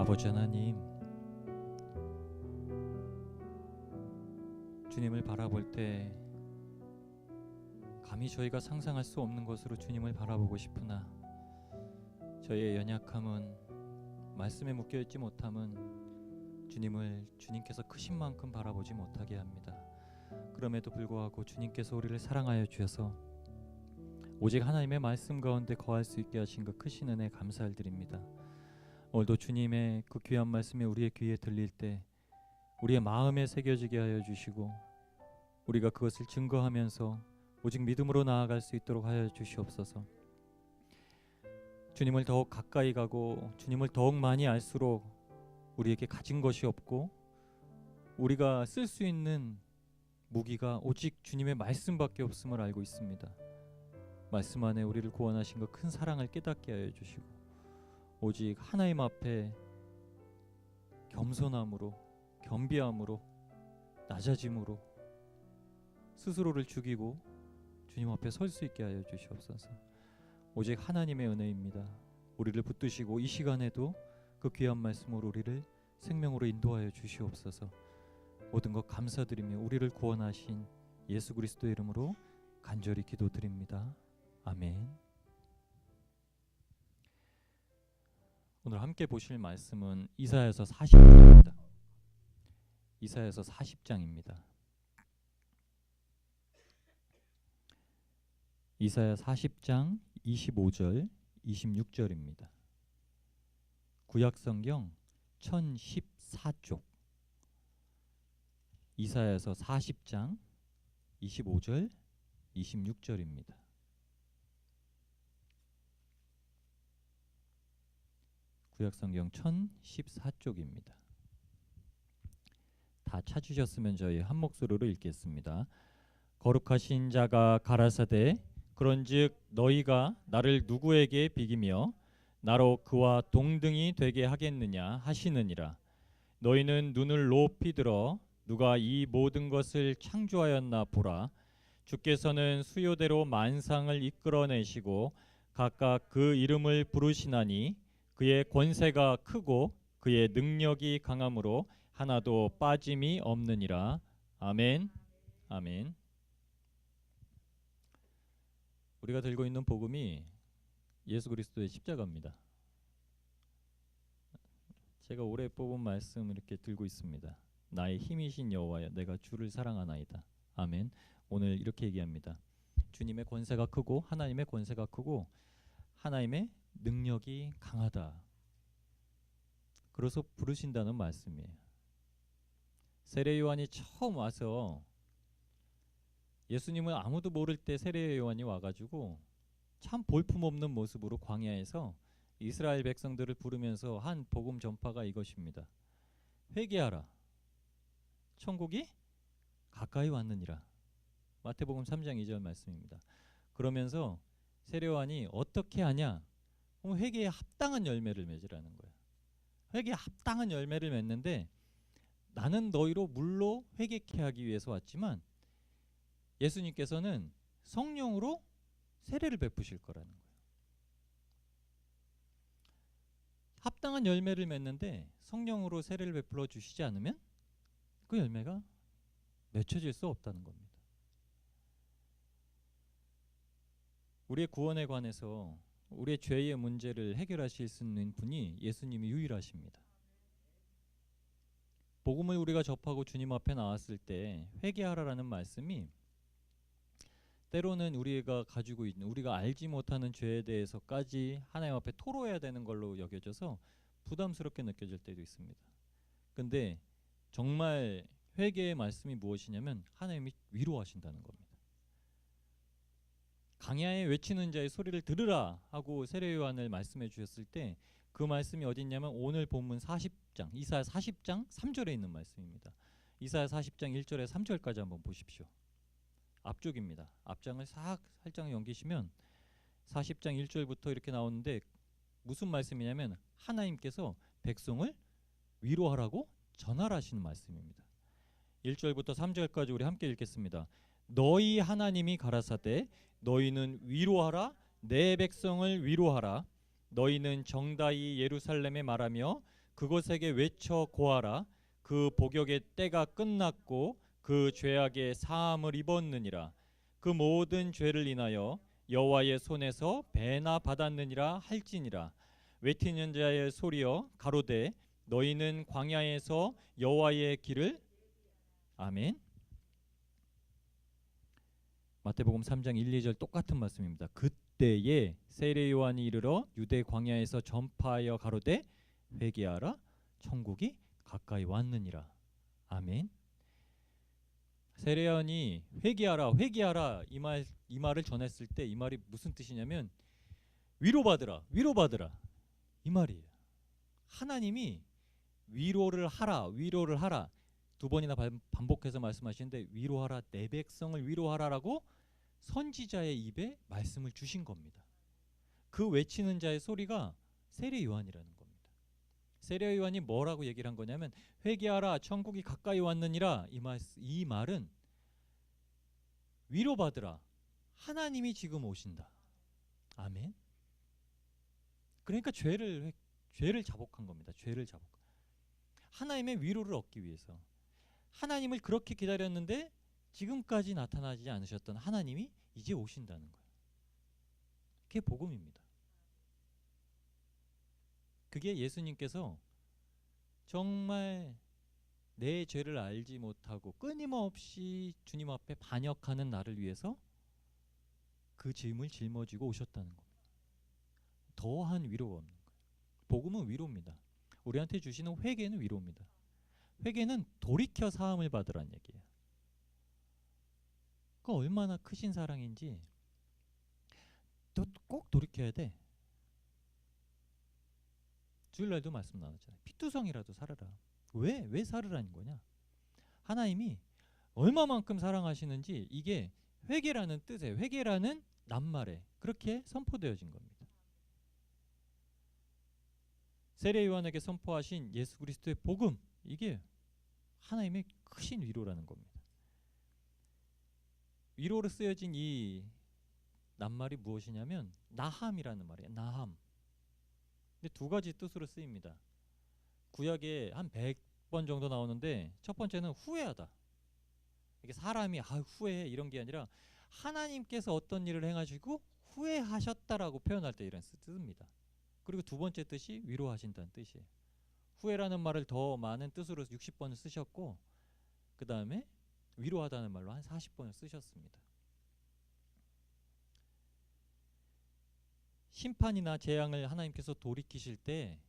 아버지 하나님, 주님을 바라볼 때 감히 저희가 상상할 수 없는 것으로 주님을 바라보고 싶으나 저희의 연약함은, 말씀에 묶여있지 못함은 주님께서 크신 만큼 바라보지 못하게 합니다. 그럼에도 불구하고 주님께서 우리를 사랑하여 주셔서 오직 하나님의 말씀 가운데 거할 수 있게 하신 그 크신 은혜 감사드립니다. 오늘도 주님의 그 귀한 말씀이 우리의 귀에 들릴 때 우리의 마음에 새겨지게 하여 주시고 우리가 그것을 증거하면서 오직 믿음으로 나아갈 수 있도록 하여 주시옵소서. 주님을 더욱 가까이 가고 주님을 더욱 많이 알수록 우리에게 가진 것이 없고 우리가 쓸 수 있는 무기가 오직 주님의 말씀밖에 없음을 알고 있습니다. 말씀 안에 우리를 구원하신 그 큰 사랑을 깨닫게 하여 주시고 오직 하나님 앞에 겸손함으로, 겸비함으로, 낮아짐으로 스스로를 죽이고 주님 앞에 설 수 있게 하여 주시옵소서. 오직 하나님의 은혜입니다. 우리를 붙드시고 이 시간에도 그 귀한 말씀으로 우리를 생명으로 인도하여 주시옵소서. 모든 것 감사드리며 우리를 구원하신 예수 그리스도의 이름으로 간절히 기도드립니다. 아멘. 오늘 함께 보실 말씀은 이사야서 40장입니다. 이사야서 40장입니다. 이사야 40장 25절 26절입니다. 구약성경 1014쪽 이사야서 40장 25절 26절입니다. 구약성경 1014쪽입니다. 다 찾으셨으면 저희 한 목소리로 읽겠습니다. 거룩하신 자가 가라사대 그런즉 너희가 나를 누구에게 비기며 나로 그와 동등이 되게 하겠느냐 하시느니라. 너희는 눈을 높이 들어 누가 이 모든 것을 창조하였나 보라. 주께서는 수요대로 만상을 이끌어내시고 각각 그 이름을 부르시나니 그의 권세가 크고 그의 능력이 강함으로 하나도 빠짐이 없느니라. 아멘. 아멘. 우리가 들고 있는 복음이 예수 그리스도의 십자가입니다. 제가 올해 뽑은 말씀 이렇게 들고 있습니다. 나의 힘이신 여호와여 내가 주를 사랑하나이다. 아멘. 오늘 이렇게 얘기합니다. 주님의 권세가 크고 하나님의 권세가 크고 하나님의 능력이 강하다. 그래서 부르신다는 말씀이에요. 세례 요한이 처음 와서 예수님을 아무도 모를 때 세례 요한이 와가지고 참 볼품없는 모습으로 광야에서 이스라엘 백성들을 부르면서 한 복음 전파가 이것입니다. 회개하라. 천국이 가까이 왔느니라. 마태복음 3장 2절 말씀입니다. 그러면서 세례 요한이 어떻게 하냐? 회개에 합당한 열매를 맺으라는 거예요. 회개에 합당한 열매를 맺는데 나는 너희로 물로 회개케 하기 위해서 왔지만 예수님께서는 성령으로 세례를 베푸실 거라는 거예요. 합당한 열매를 맺는데 성령으로 세례를 베풀어 주시지 않으면 그 열매가 맺혀질 수 없다는 겁니다. 우리의 구원에 관해서 우리의 죄의 문제를 해결하실 수 있는 분이 예수님이 유일하십니다. 복음을 우리가 접하고 주님 앞에 나왔을 때 회개하라라는 말씀이 때로는 우리가 가지고 있는 우리가 알지 못하는 죄에 대해서까지 하나님 앞에 토로해야 되는 걸로 여겨져서 부담스럽게 느껴질 때도 있습니다. 근데 정말 회개의 말씀이 무엇이냐면 하나님이 위로하신다는 겁니다. 강야에 외치는 자의 소리를 들으라 하고 세례 요한을 말씀해 주셨을 때 그 말씀이 어디 있냐면 오늘 본문 40장 이사야 40장 3절에 있는 말씀입니다. 이사야 40장 1절에 3절까지 한번 보십시오. 앞쪽입니다. 앞장을 살짝 넘기시면 40장 1절부터 이렇게 나오는데 무슨 말씀이냐면 하나님께서 백성을 위로하라고 전하라시는 말씀입니다. 1절부터 3절까지 우리 함께 읽겠습니다. 너희 하나님이 가라사대 너희는 위로하라 내 백성을 위로하라. 너희는 정다이 예루살렘에 말하며 그곳에게 외쳐 고하라. 그 복역의 때가 끝났고 그 죄악의 사함을 입었느니라. 그 모든 죄를 인하여 여호와의 손에서 배나 받았느니라 할지니라. 외치는 자의 소리여 가로되 너희는 광야에서 여호와의 길을 아멘. 마태복음 3장 1, 2절 똑같은 말씀입니다. 그때에 세례 요한이 이르러 유대 광야에서 전파하여 가로되 회개하라 천국이 가까이 왔느니라. 아멘. 세례 요한이 회개하라 회개하라 이 말을 전했을 때 이 말이 무슨 뜻이냐면 위로받으라 위로받으라 이 말이에요. 하나님이 위로를 하라 두 번이나 반복해서 말씀하시는데 위로하라 내 백성을 위로하라라고 선지자의 입에 말씀을 주신 겁니다. 그 외치는 자의 소리가 세례 요한이라는 겁니다. 세례 요한이 뭐라고 얘기를 한 거냐면 회개하라 천국이 가까이 왔느니라. 이 말은 위로받으라 하나님이 지금 오신다. 아멘. 그러니까 죄를 자복한 겁니다. 죄를 자복. 하나님의 위로를 얻기 위해서 하나님을 그렇게 기다렸는데 지금까지 나타나지 않으셨던 하나님이 이제 오신다는 거예요. 그게 복음입니다. 그게 예수님께서 정말 내 죄를 알지 못하고 끊임없이 주님 앞에 반역하는 나를 위해서 그 짐을 짊어지고 오셨다는 겁니다. 더한 위로가 없는 거예요. 복음은 위로입니다. 우리한테 주시는 회개는 위로입니다. 회개는 돌이켜 사함을 받으라는 얘기예요. 그 얼마나 크신 사랑인지 또 꼭 돌이켜야 돼. 주일날도 말씀 나눴잖아요. 피투성이라도 살아라. 왜 살으라는 거냐? 하나님이 얼마만큼 사랑하시는지 이게 회개라는 뜻에 회개라는 낱말에 그렇게 선포되어진 겁니다. 세례 요한에게 선포하신 예수 그리스도의 복음 이게 하나님의 크신 위로라는 겁니다. 위로로 쓰여진 이 낱말이 무엇이냐면 나함이라는 말이에요. 나함. 근데 두 가지 뜻으로 쓰입니다. 구약에 한 100번 정도 나오는데 첫 번째는 후회하다. 이게 사람이 후회해 이런 게 아니라 하나님께서 어떤 일을 행하시고 후회하셨다라고 표현할 때 이런 뜻입니다. 그리고 두 번째 뜻이 위로하신다는 뜻이에요. 후회라는 말을 더 많은 뜻으로 60번을 쓰셨고 그 다음에 위로하다는 말로 한 40번을 쓰셨습니다. 심판이나 재앙을 하나님께서 돌이키실 때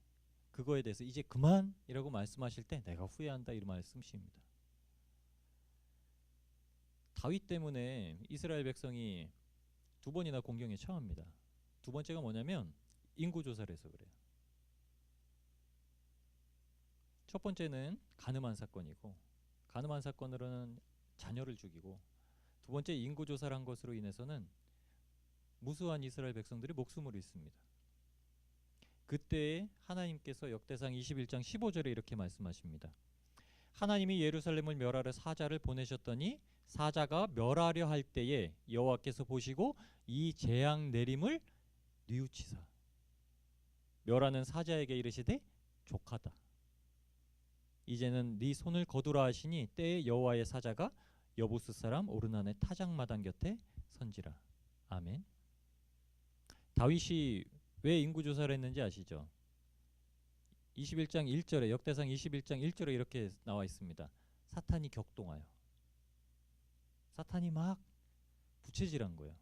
그거에 대해서 이제 그만이라고 말씀하실 때 내가 후회한다 이런 말씀이십니다. 다윗 때문에 이스라엘 백성이 두 번이나 공경에 처합니다. 두 번째가 뭐냐면 인구조사를 해서 그래요. 첫 번째는 간음한 사건이고 간음한 사건으로는 자녀를 죽이고 두 번째 인구조사를 한 것으로 인해서는 무수한 이스라엘 백성들이 목숨을 잃습니다. 그때 하나님께서 역대상 21장 15절에 이렇게 말씀하십니다. 하나님이 예루살렘을 멸하려 사자를 보내셨더니 사자가 멸하려 할 때에 여호와께서 보시고 이 재앙 내림을 뉘우치사 멸하는 사자에게 이르시되 족하다. 이제는 네 손을 거두라 하시니 때에 여호와의 사자가 여부스 사람 오르난의 타작마당 곁에 선지라. 아멘. 다윗이 왜 인구조사를 했는지 아시죠? 21장 1절에 역대상 21장 1절에 이렇게 나와 있습니다. 사탄이 격동하여 사탄이 막 부채질한 거예요.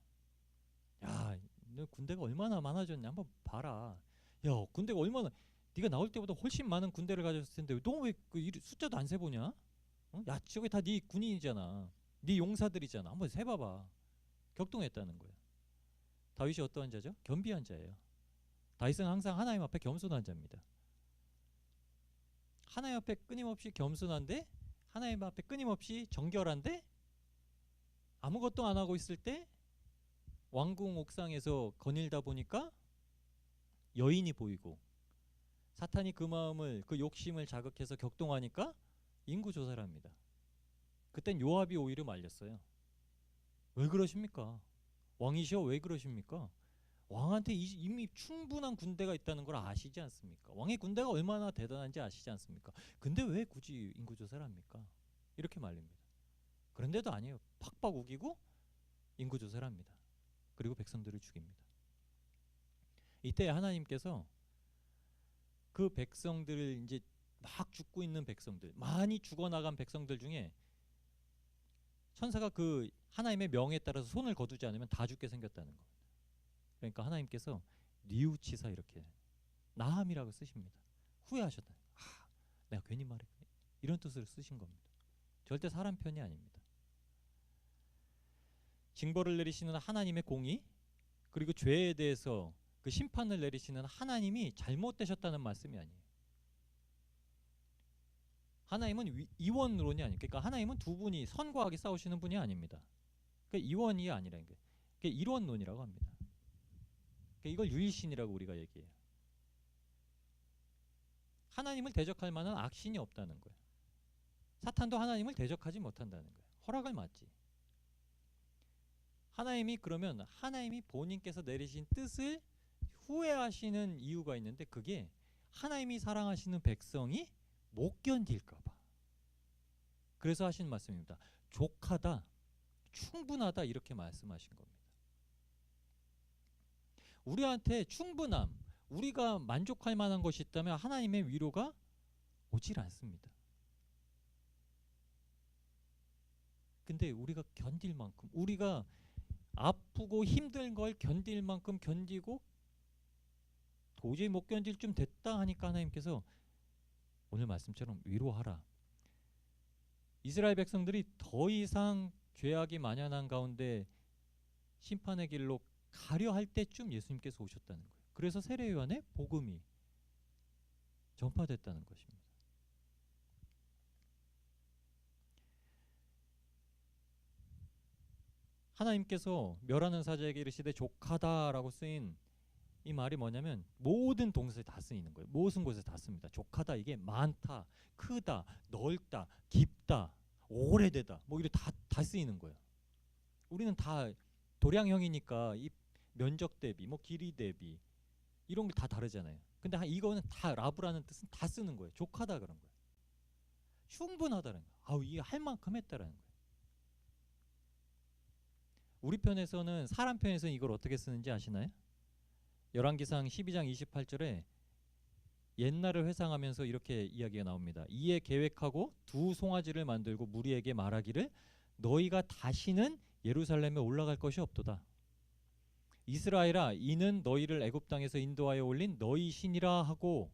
야, 너 군대가 얼마나 많아졌냐 한번 봐라. 야, 군대가 얼마나 네가 나올 때보다 훨씬 많은 군대를 가졌을 텐데 너 왜 그 숫자도 안 세보냐? 어? 야, 저게 다 네 군인이잖아. 네 용사들이잖아. 한번 세봐봐. 격동했다는 거예요. 다윗이 어떠한 자죠? 겸비한 자예요. 다윗은 항상 하나님 앞에 겸손한 자입니다. 하나님 앞에 끊임없이 겸손한데 하나님 앞에 끊임없이 정결한데 아무것도 안 하고 있을 때 왕궁 옥상에서 거닐다 보니까 여인이 보이고 사탄이 그 마음을 그 욕심을 자극해서 격동하니까 인구조사를 합니다. 그땐 요압이 오히려 말렸어요. 왜 그러십니까? 왕이시여 왜 그러십니까? 왕한테 이미 충분한 군대가 있다는 걸 아시지 않습니까? 왕의 군대가 얼마나 대단한지 아시지 않습니까? 근데 왜 굳이 인구조사를 합니까? 이렇게 말립니다. 그런데도 아니에요. 팍팍 우기고 인구조사를 합니다. 그리고 백성들을 죽입니다. 이때 하나님께서 그 백성들을 이제 막 죽고 있는 백성들, 많이 죽어나간 백성들 중에 천사가 그 하나님의 명에 따라서 손을 거두지 않으면 다 죽게 생겼다는 겁니다. 그러니까 하나님께서 뉘우치사 이렇게 나함이라고 쓰십니다. 후회하셨다. 내가 괜히 말했네. 이런 뜻으로 쓰신 겁니다. 절대 사람 편이 아닙니다. 징벌을 내리시는 하나님의 공의, 그리고 죄에 대해서 그 심판을 내리시는 하나님이 잘못되셨다는 말씀이 아니에요. 하나님은 이원론이 아니에요. 그러니까 하나님은 두 분이 선과 악이 싸우시는 분이 아닙니다. 그러니까 이원이 아니라는 게 일원론이라고 합니다. 그러니까 이걸 유일신이라고 우리가 얘기해요. 하나님을 대적할 만한 악신이 없다는 거예요. 사탄도 하나님을 대적하지 못한다는 거예요. 허락을 맞지. 하나님이 그러면 하나님이 본인께서 내리신 뜻을 후회하시는 이유가 있는데, 그게 하나님이 사랑하시는 백성이 못 견딜까봐. 그래서 하신 말씀입니다. 족하다, 충분하다, 이렇게 말씀하신 겁니다. 우리한테 충분함, 우리가 만족할 만한 것이 있다면 하나님의 위로가 오질 않습니다. 근데 우리가 견딜 만큼, 우리가 아프고 힘든 걸 견딜 만큼 견디고 도저히 못 견딜 쯤 됐다 하니까 하나님께서 오늘 말씀처럼 위로하라. 이스라엘 백성들이 더 이상 죄악이 만연한 가운데 심판의 길로 가려 할 때쯤 예수님께서 오셨다는 거예요. 그래서 세례 요한의 복음이 전파됐다는 것입니다. 하나님께서 멸하는 사자에게 이르시되 족하다라고 쓰인 이 말이 뭐냐면 모든 동사에 다 쓰이는 거예요. 모든 곳에 다 씁니다. 족하다, 이게 많다, 크다, 넓다, 깊다, 오래되다, 뭐 이렇게 다 쓰이는 거예요. 우리는 다 도량형이니까 이 면적 대비, 뭐 길이 대비 이런 게 다 다르잖아요. 근데 이거는 다 라브라는 뜻은 다 쓰는 거예요. 족하다 그런 거예요. 충분하다는 거예요. 아우, 이게 할 만큼 했다라는 거예요. 우리 편에서는, 사람 편에서는 이걸 어떻게 쓰는지 아시나요? 열왕기상 12장 28절에 옛날을 회상하면서 이렇게 이야기가 나옵니다. 이에 계획하고 두 송아지를 만들고 무리에게 말하기를 너희가 다시는 예루살렘에 올라갈 것이 없도다. 이스라엘아, 이는 너희를 애굽 땅에서 인도하여 올린 너희 신이라 하고,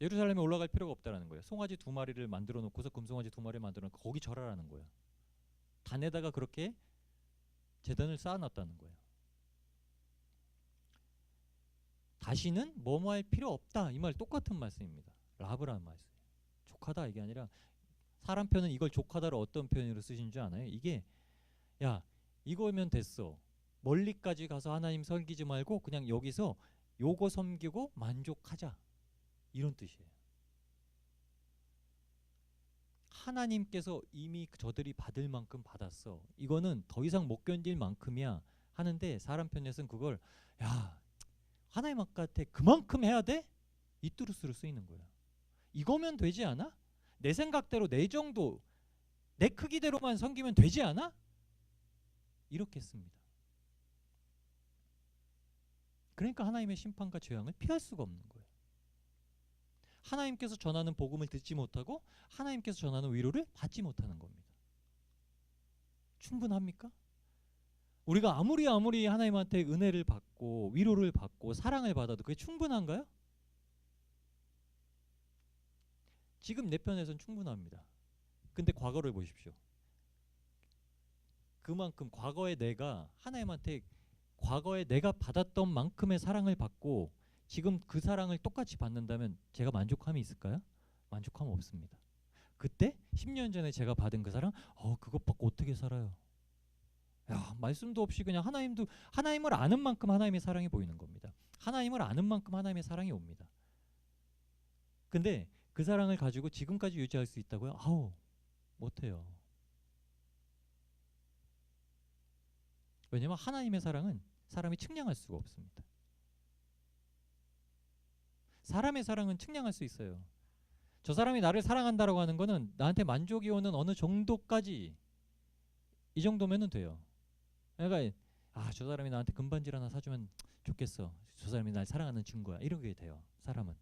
예루살렘에 올라갈 필요가 없다라는 거예요. 송아지 두 마리를 만들어 놓고서 금송아지 두 마리를 만들어 놓고 거기 절하라는 거예요. 단에다가 그렇게 제단을 쌓아놨다는 거예요. 다시는 뭐뭐 할 필요 없다, 이 말 똑같은 말씀입니다. 라브라는 말씀. 족하다 이게 아니라, 사람 편은 이걸 족하다를 어떤 표현으로 쓰신 줄 아나요? 이게 야, 이거면 됐어. 멀리까지 가서 하나님 섬기지 말고 그냥 여기서 요거 섬기고 만족하자, 이런 뜻이에요. 하나님께서 이미 저들이 받을 만큼 받았어. 이거는 더 이상 못 견딜 만큼이야 하는데, 사람 편에서는 그걸 야, 하나님 아까한테 그만큼 해야 돼? 이 뜻으로 쓰이는 거예요. 이거면 되지 않아? 내 생각대로, 내 정도, 내 크기대로만 섬기면 되지 않아? 이렇게 씁니다. 그러니까 하나님의 심판과 재앙을 피할 수가 없는 거예요. 하나님께서 전하는 복음을 듣지 못하고 하나님께서 전하는 위로를 받지 못하는 겁니다. 충분합니까? 우리가 아무리 하나님한테 은혜를 받고 위로를 받고 사랑을 받아도 그게 충분한가요? 지금 내 편에서는 충분합니다. 근데 과거를 보십시오. 그만큼 과거에 내가 하나님한테, 과거에 내가 받았던 만큼의 사랑을 받고 지금 그 사랑을 똑같이 받는다면 제가 만족함이 있을까요? 만족함 없습니다. 그때 10년 전에 제가 받은 그 사랑, 그것 받고 어떻게 살아요? 야, 말씀도 없이 그냥 하나님을 아는 만큼 하나님의 사랑이 보이는 겁니다. 하나님을 아는 만큼 하나님의 사랑이 옵니다. 근데 그 사랑을 가지고 지금까지 유지할 수 있다고요? 못해요. 왜냐하면 하나님의 사랑은 사람이 측량할 수가 없습니다. 사람의 사랑은 측량할 수 있어요. 저 사람이 나를 사랑한다라고 하는 거는 나한테 만족이 오는 어느 정도까지, 이 정도면은 돼요. 그러니까 저 사람이 나한테 금반지 하나 사주면 좋겠어. 저 사람이 날 사랑하는 증거야. 이렇게 돼요. 사람은.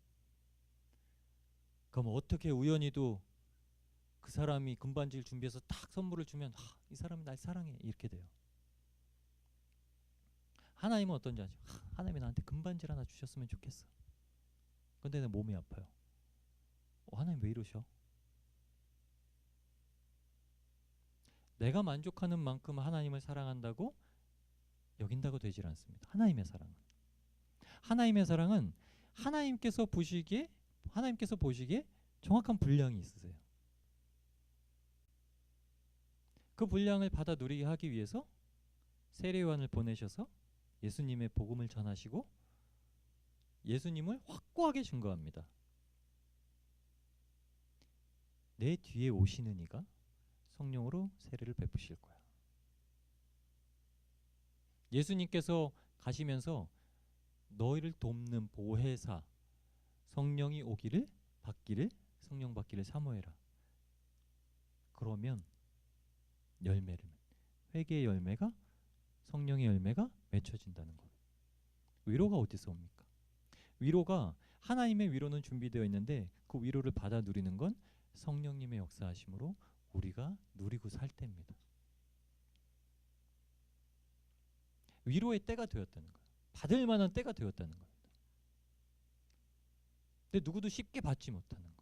그럼 어떻게 우연히도 그 사람이 금반지를 준비해서 딱 선물을 주면 이 사람이 날 사랑해. 이렇게 돼요. 하나님은 어떤지 아죠? 하나님이 나한테 금반지 하나 주셨으면 좋겠어. 근데 내 몸이 아파요. 하나님 왜 이러셔? 내가 만족하는 만큼 하나님을 사랑한다고 여긴다고 되질 않습니다. 하나님의 사랑은 하나님께서 보시기에 정확한 분량이 있으세요. 그 분량을 받아 누리게 하기 위해서 세례요한을 보내셔서 예수님의 복음을 전하시고 예수님을 확고하게 증거합니다. 내 뒤에 오시는 이가 성령으로 세례를 베푸실 거야. 예수님께서 가시면서 너희를 돕는 보혜사 성령이 성령 받기를 사모해라. 그러면 회개의 열매가, 성령의 열매가 맺혀진다는 거예요. 위로가 어디서 옵니까? 하나님의 위로는 준비되어 있는데 그 위로를 받아 누리는 건 성령님의 역사하심으로 우리가 누리고 살 때입니다. 위로의 때가 되었다는 거예요. 받을 만한 때가 되었다는 겁니다. 근데 누구도 쉽게 받지 못하는 거예요.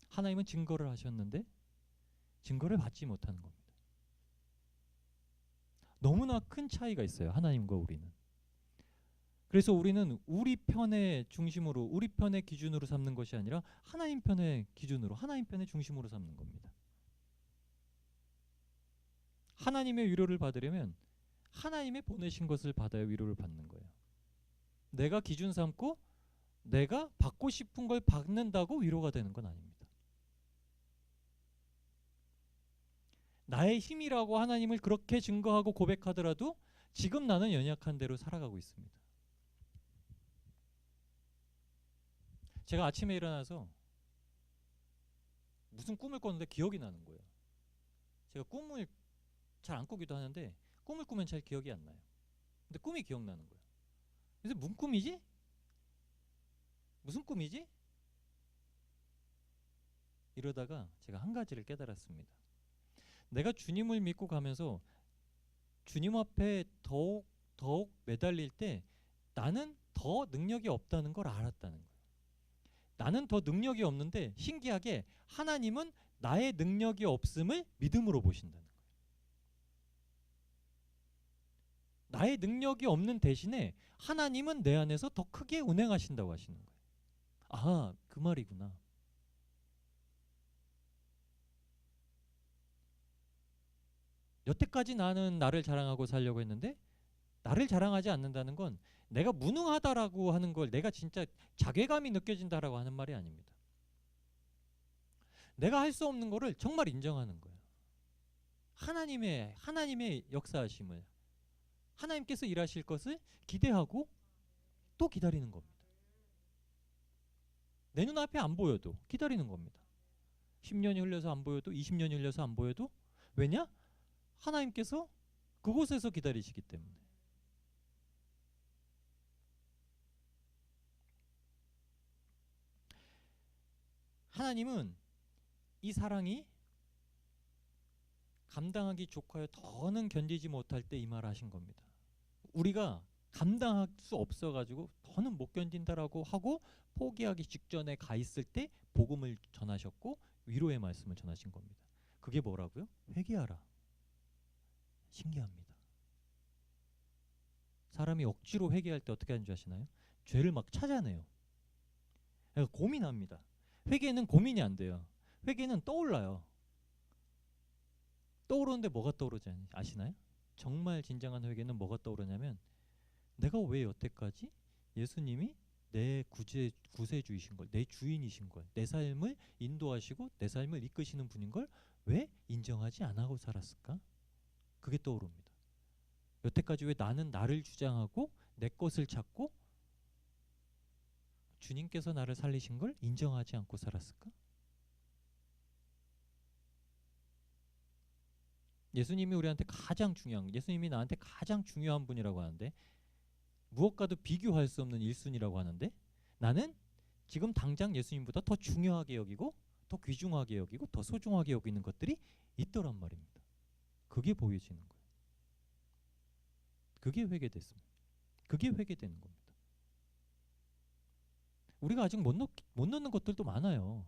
하나님은 증거를 하셨는데 증거를 받지 못하는 겁니다. 너무나 큰 차이가 있어요. 하나님과 우리는. 그래서 우리는 우리 편의 중심으로, 우리 편의 기준으로 삼는 것이 아니라 하나님 편의 기준으로, 하나님 편의 중심으로 삼는 겁니다. 하나님의 위로를 받으려면 하나님의 보내신 것을 받아야 위로를 받는 거예요. 내가 기준 삼고 내가 받고 싶은 걸 받는다고 위로가 되는 건 아닙니다. 나의 힘이라고 하나님을 그렇게 증거하고 고백하더라도 지금 나는 연약한 대로 살아가고 있습니다. 제가 아침에 일어나서 무슨 꿈을 꿨는데 기억이 나는 거예요. 제가 꿈을 잘 안 꾸기도 하는데 꿈을 꾸면 잘 기억이 안 나요. 근데 꿈이 기억나는 거예요. 그래서 무슨 꿈이지? 이러다가 제가 한 가지를 깨달았습니다. 내가 주님을 믿고 가면서 주님 앞에 더욱 매달릴 때 나는 더 능력이 없다는 걸 알았다는 거예요. 나는 더 능력이 없는데 신기하게 하나님은 나의 능력이 없음을 믿음으로 보신다는 거예요. 나의 능력이 없는 대신에 하나님은 내 안에서 더 크게 운행하신다고 하시는 거예요. 그 말이구나. 여태까지 나는 나를 자랑하고 살려고 했는데 나를 자랑하지 않는다는 건 내가 무능하다라고 하는 걸, 내가 진짜 자괴감이 느껴진다라고 하는 말이 아닙니다. 내가 할 수 없는 거를 정말 인정하는 거예요. 하나님의 역사하심을, 하나님께서 일하실 것을 기대하고 또 기다리는 겁니다. 내 눈앞에 안 보여도 기다리는 겁니다. 10년이 흘려서 안 보여도, 20년이 흘려서 안 보여도, 왜냐? 하나님께서 그곳에서 기다리시기 때문에. 하나님은 이 사랑이 감당하기 좋고요, 더는 견디지 못할 때 이 말을 하신 겁니다. 우리가 감당할 수 없어가지고 더는 못 견딘다라고 하고 포기하기 직전에 가 있을 때 복음을 전하셨고 위로의 말씀을 전하신 겁니다. 그게 뭐라고요? 회개하라. 신기합니다. 사람이 억지로 회개할 때 어떻게 하는 줄 아시나요? 죄를 막 찾아내요. 그러니까 고민합니다. 회개는 고민이 안 돼요. 회개는 떠올라요. 떠오르는데 뭐가 떠오르지 아시나요? 정말 진정한 회개는 뭐가 떠오르냐면 내가 왜 여태까지 예수님이 내 구세주이신 걸, 내 주인이신 걸, 내 삶을 인도하시고 내 삶을 이끄시는 분인 걸 왜 인정하지 않아 하고 살았을까? 그게 떠오릅니다. 여태까지 왜 나는 나를 주장하고 내 것을 찾고 주님께서 나를 살리신 걸 인정하지 않고 살았을까? 예수님이 우리한테 가장 중요한, 예수님이 나한테 가장 중요한 분이라고 하는데, 무엇과도 비교할 수 없는 1순위라고 하는데, 나는 지금 당장 예수님보다 더 중요하게 여기고 더 귀중하게 여기고 더 소중하게 여기는 것들이 있더란 말입니다. 그게 보여지는 거예요. 그게 회개됐습니다. 그게 회개되는 겁니다. 우리가 아직 못 넣는 것들도 많아요.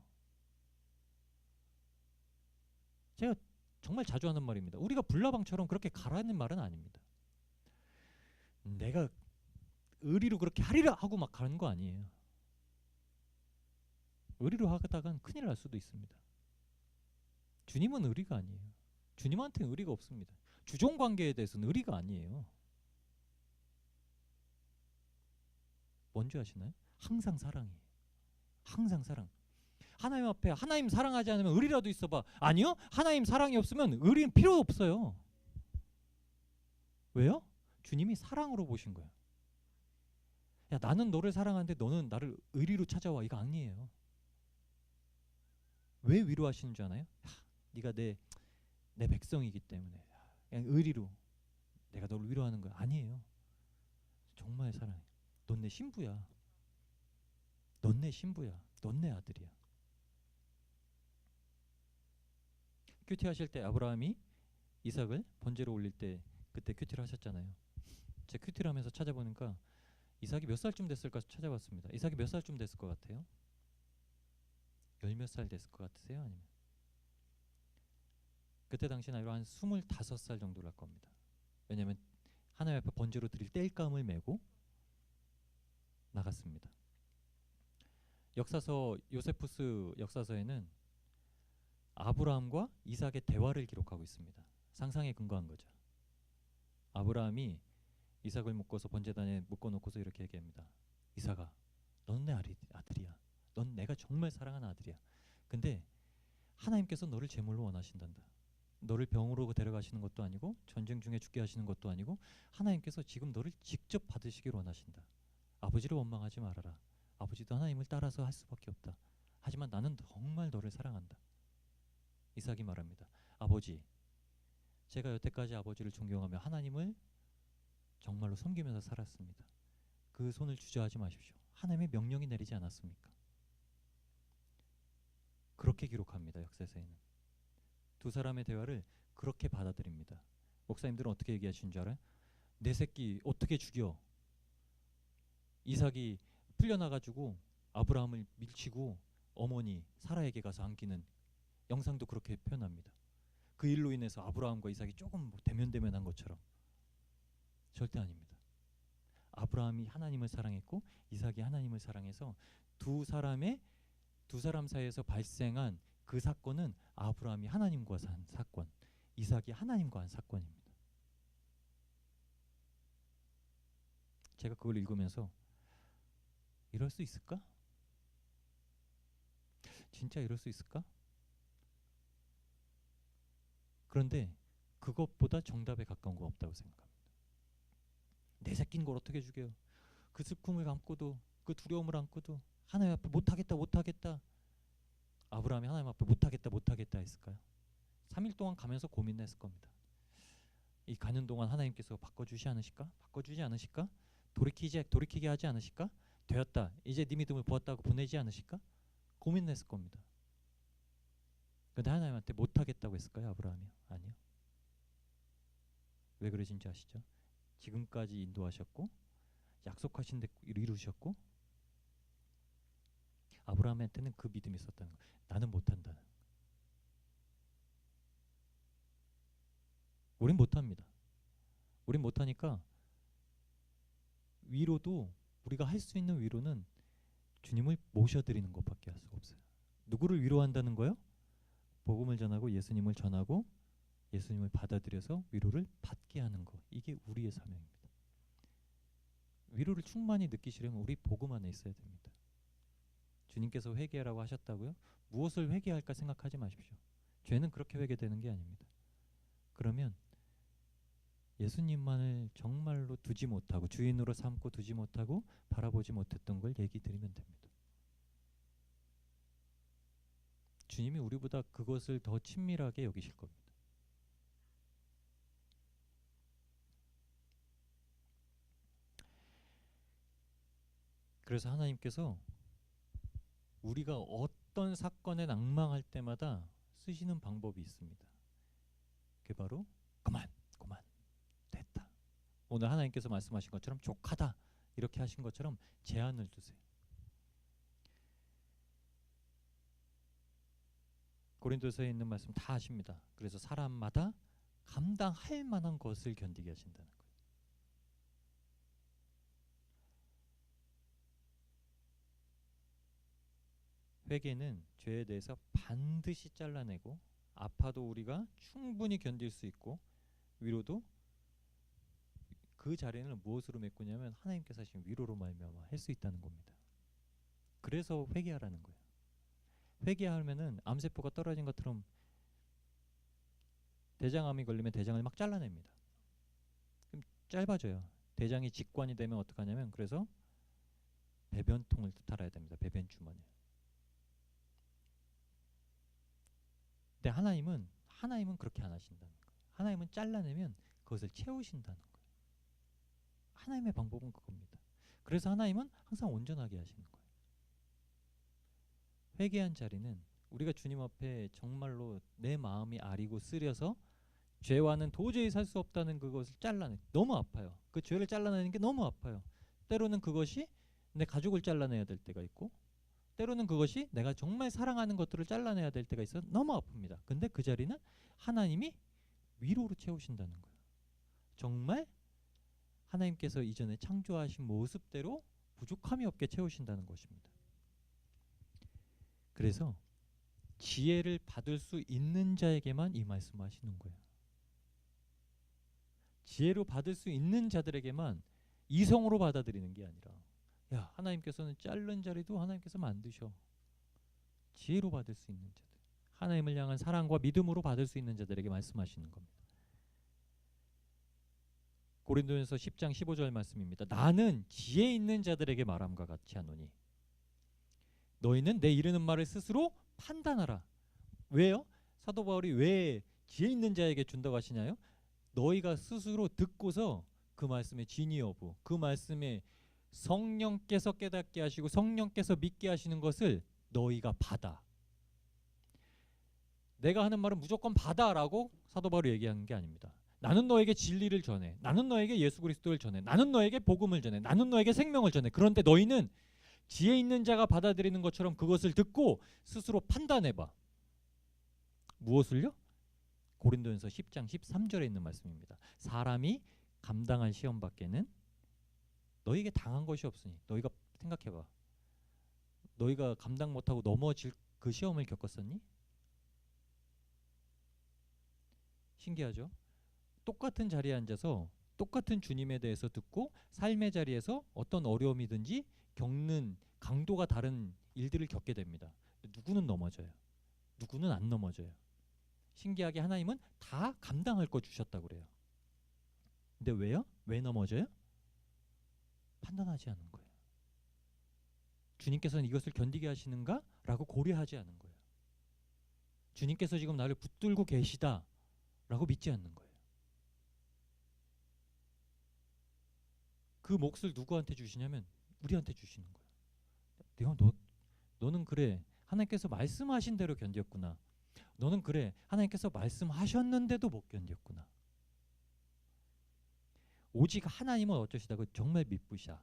제가 정말 자주 하는 말입니다. 우리가 불나방처럼 그렇게 가라는 말은 아닙니다. 내가 의리로 그렇게 하리라 하고 막 가는 거 아니에요. 의리로 하다간 큰일 날 수도 있습니다. 주님은 의리가 아니에요. 주님한테는 의리가 없습니다. 주종관계에 대해서는 의리가 아니에요. 뭔지 아시나요? 항상 사랑이에요. 항상 사랑. 하나님 앞에 하나님 사랑하지 않으면 의리라도 있어봐. 아니요. 하나님 사랑이 없으면 의리는 필요 없어요. 왜요? 주님이 사랑으로 보신 거예요. 야, 나는 너를 사랑하는데 너는 나를 의리로 찾아와. 이거 아니에요. 왜 위로하시는 줄 아나요? 네가 내 백성이기 때문에 그냥 의리로 내가 너를 위로하는 거야. 아니에요. 정말 사랑해. 넌 내 신부야. 넌 내 신부야. 넌 내 아들이야. 큐티하실 때 아브라함이 이삭을 번제로 올릴 때 그때 큐티를 하셨잖아요. 제가 큐티를 하면서 찾아보니까 이삭이 몇 살쯤 됐을까 찾아봤습니다. 이삭이 몇 살쯤 됐을 것 같아요? 열 몇 살 됐을 것 같으세요? 아니면 그때 당시 나이로 한 25살 정도를 할 겁니다. 왜냐하면 하나님 앞에 번제로 드릴 땔감을 메고 나갔습니다. 역사서 요세푸스 역사서에는 아브라함과 이삭의 대화를 기록하고 있습니다. 상상에 근거한 거죠. 아브라함이 이삭을 묶어서 번제단에 묶어놓고서 이렇게 얘기합니다. 이삭아, 넌 내 아들이야. 넌 내가 정말 사랑하는 아들이야. 근데 하나님께서 너를 제물로 원하신단다. 너를 병으로 데려가시는 것도 아니고 전쟁 중에 죽게 하시는 것도 아니고 하나님께서 지금 너를 직접 받으시길 원하신다. 아버지를 원망하지 말아라. 아버지도 하나님을 따라서 할 수밖에 없다. 하지만 나는 정말 너를 사랑한다. 이삭이 말합니다. 아버지, 제가 여태까지 아버지를 존경하며 하나님을 정말로 섬기면서 살았습니다. 그 손을 주저하지 마십시오. 하나님의 명령이 내리지 않았습니까? 그렇게 기록합니다. 역사서에는. 두 사람의 대화를 그렇게 받아들입니다. 목사님들은 어떻게 얘기하시는 줄 알아요? 내 새끼 어떻게 죽여? 이삭이 풀려나가지고 아브라함을 밀치고 어머니 사라에게 가서 안기는 영상도 그렇게 표현합니다. 그 일로 인해서 아브라함과 이삭이 조금 대면대면한 것처럼. 절대 아닙니다. 아브라함이 하나님을 사랑했고 이삭이 하나님을 사랑해서 두 사람 사이에서 발생한 그 사건은 아브라함이 하나님과 한 사건, 이삭이 하나님과 한 사건입니다. 제가 그걸 읽으면서 이럴 수 있을까? 진짜 이럴 수 있을까? 그런데 그것보다 정답에 가까운 거 없다고 생각합니다. 내 새끼인 걸 어떻게 죽여? 그 슬픔을 감고도 그 두려움을 안고도 하나님 앞에 못하겠다. 아브라함이 하나님 앞에 못하겠다 했을까요? 3일 동안 가면서 고민했을 겁니다. 이 가는 동안 하나님께서 바꿔주지 않으실까? 돌이키게 하지 않으실까? 되었다. 이제 네 믿음을 보았다고 보내지 않으실까? 고민했을 겁니다. 근데 하나님한테 못하겠다고 했을까요? 아브라함이요? 아니요. 왜 그러신지 아시죠? 지금까지 인도하셨고 약속하신 데 이루셨고 아브라함한테는 그 믿음이 있었다는 거예요. 나는 못한다는. 우린 못합니다. 우린 못하니까 위로도 우리가 할 수 있는 위로는 주님을 모셔드리는 것밖에 할 수가 없어요. 누구를 위로한다는 거요? 복음을 전하고 예수님을 전하고 예수님을 받아들여서 위로를 받게 하는 것. 이게 우리의 사명입니다. 위로를 충만히 느끼시려면 우리 복음 안에 있어야 됩니다. 주님께서 회개하라고 하셨다고요? 무엇을 회개할까 생각하지 마십시오. 죄는 그렇게 회개되는 게 아닙니다. 그러면 예수님만을 정말로 두지 못하고 주인으로 삼고 두지 못하고 바라보지 못했던 걸 얘기 드리면 됩니다. 주님이 우리보다 그것을 더 친밀하게 여기실 겁니다. 그래서 하나님께서 우리가 어떤 사건에 낭망할 때마다 쓰시는 방법이 있습니다. 그게 바로 그만 됐다. 오늘 하나님께서 말씀하신 것처럼 족하다 이렇게 하신 것처럼 제한을 두세요. 고린도서에 있는 말씀 다 아십니다. 그래서 사람마다 감당할 만한 것을 견디게 하신다는 거예요. 회개는 죄에 대해서 반드시 잘라내고 아파도 우리가 충분히 견딜 수 있고 위로도 그 자리는 무엇으로 메꾸냐면 하나님께서 하신 위로로 말미암아 할 수 있다는 겁니다. 그래서 회개하라는 거예요. 회개하면은 암세포가 떨어진 것처럼 대장암이 걸리면 대장을 막 잘라냅니다. 그럼 짧아져요. 대장이 직관이 되면 어떡하냐면 그래서 배변통을 탈아야 됩니다. 배변 주머니. 근데 하나님은 그렇게 안 하신다는 거예요. 하나님은 잘라내면 그것을 채우신다는 거예요. 하나님의 방법은 그겁니다. 그래서 하나님은 항상 온전하게 하시는 거예요. 회개한 자리는 우리가 주님 앞에 정말로 내 마음이 아리고 쓰려서 죄와는 도저히 살 수 없다는 그것을 잘라내. 너무 아파요. 그 죄를 잘라내는 게 너무 아파요. 때로는 그것이 내 가족을 잘라내야 될 때가 있고 때로는 그것이 내가 정말 사랑하는 것들을 잘라내야 될 때가 있어 너무 아픕니다. 근데 그 자리는 하나님이 위로로 채우신다는 거예요. 정말 하나님께서 이전에 창조하신 모습대로 부족함이 없게 채우신다는 것입니다. 그래서 지혜를 받을 수 있는 자에게만 이 말씀하시는 거예요. 지혜로 받을 수 있는 자들에게만 이성으로 받아들이는 게 아니라 야 하나님께서는 자른 자리도 하나님께서 만드셔. 지혜로 받을 수 있는 자들, 하나님을 향한 사랑과 믿음으로 받을 수 있는 자들에게 말씀하시는 겁니다. 고린도전서 10장 15절 말씀입니다. 나는 지혜 있는 자들에게 말함과 같이 하노니 너희는 내 이르는 말을 스스로 판단하라. 왜요? 사도 바울이 왜 지혜 있는 자에게 준다고 하시냐요? 너희가 스스로 듣고서 그 말씀의 진위 여부, 그 말씀에 성령께서 깨닫게 하시고 성령께서 믿게 하시는 것을 너희가 받아. 내가 하는 말은 무조건 받아라고 사도 바울이 얘기하는 게 아닙니다. 나는 너에게 진리를 전해. 나는 너에게 예수 그리스도를 전해. 나는 너에게 복음을 전해. 나는 너에게 생명을 전해. 그런데 너희는 지혜 있는 자가 받아들이는 것처럼 그것을 듣고 스스로 판단해봐. 무엇을요? 고린도전서 10장 13절에 있는 말씀입니다. 사람이 감당할 시험 밖에는 너희에게 당한 것이 없으니. 너희가 생각해봐. 너희가 감당 못하고 넘어질 그 시험을 겪었었니? 신기하죠? 똑같은 자리에 앉아서 똑같은 주님에 대해서 듣고 삶의 자리에서 어떤 어려움이든지 겪는 강도가 다른 일들을 겪게 됩니다. 누구는 넘어져요. 누구는 안 넘어져요. 신기하게 하나님은 다 감당할 거 주셨다고 그래요. 근데 왜요? 왜 넘어져요? 판단하지 않은 거예요. 주님께서는 이것을 견디게 하시는가? 라고 고려하지 않은 거예요. 주님께서 지금 나를 붙들고 계시다 라고 믿지 않는 거예요. 그 몫을 누구한테 주시냐면 우리한테 주시는 거예요. 너는 그래 하나님께서 말씀하신 대로 견뎠구나. 너는 그래 하나님께서 말씀하셨는데도 못 견뎠구나. 오직 하나님은 어쩌시다고 정말 미쁘샤.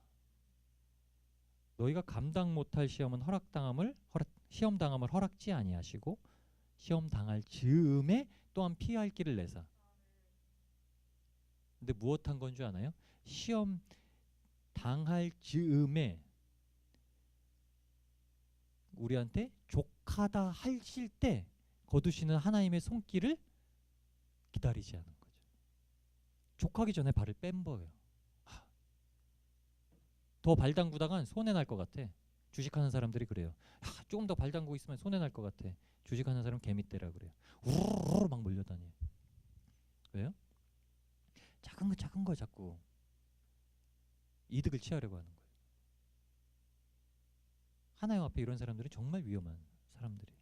너희가 감당 못할 시험 당함을 허락지 아니하시고 시험 당할 즈음에 또한 피할 길을 내사. 근데 무엇한 건 줄 아나요? 시험 당할 즈음에 우리한테 족하다 하실 때 거두시는 하나님의 손길을 기다리지 않은 거죠. 족하기 전에 발을 뺀 거예요. 더 발 담그다간 손해 날 것 같아. 주식하는 사람들이 그래요. 조금 더 발 담그고 있으면 손해 날 것 같아. 주식하는 사람 개미떼라 그래요. 우르르 막 몰려다녀요. 왜요? 작은 거 자꾸 이득을 취하려고 하는 거예요. 하나님 앞에 이런 사람들은 정말 위험한 사람들이에요.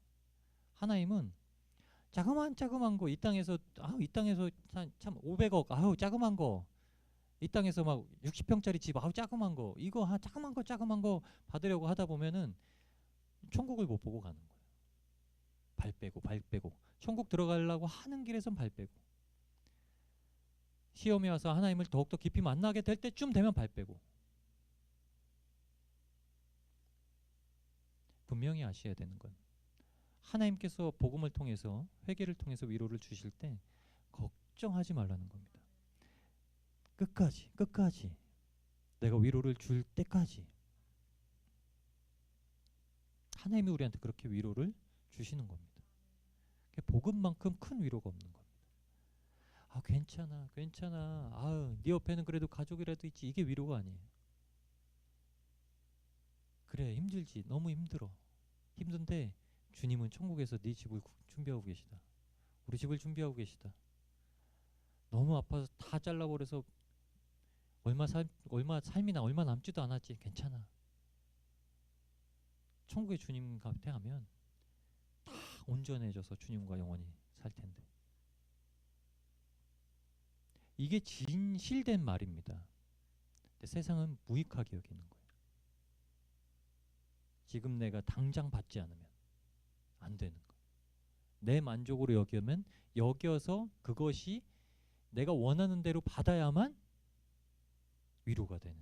하나님은 자그만 거 이 땅에서 이 땅에서 참 500억 자그만 거 이 땅에서 막 60평짜리 집 자그만 거 이거 자그만 거 받으려고 하다 보면은 천국을 못 보고 가는 거예요. 발 빼고 천국 들어가려고 하는 길에선 발 빼고 시험에 와서 하나님을 더욱더 깊이 만나게 될 때쯤 되면 발 빼고. 분명히 아셔야 되는 건 하나님께서 복음을 통해서 회개를 통해서 위로를 주실 때 걱정하지 말라는 겁니다. 끝까지 내가 위로를 줄 때까지 하나님이 우리한테 그렇게 위로를 주시는 겁니다. 복음만큼 큰 위로가 없는 겁니다. 괜찮아 네 옆에는 그래도 가족이라도 있지. 이게 위로가 아니에요. 그래 힘들지. 너무 힘들어. 힘든데 주님은 천국에서 네 집을 준비하고 계시다. 우리 집을 준비하고 계시다. 너무 아파서 다 잘라버려서 얼마 삶이나 얼마 남지도 않았지. 괜찮아. 천국의 주님 곁에 하면 다 온전해져서 주님과 영원히 살 텐데. 이게 진실된 말입니다. 근데 세상은 무익하게 여기는 거예요. 지금 내가 당장 받지 않으면 안 되는 거예요. 내 만족으로 여겨서 그것이 내가 원하는 대로 받아야만 위로가 되는.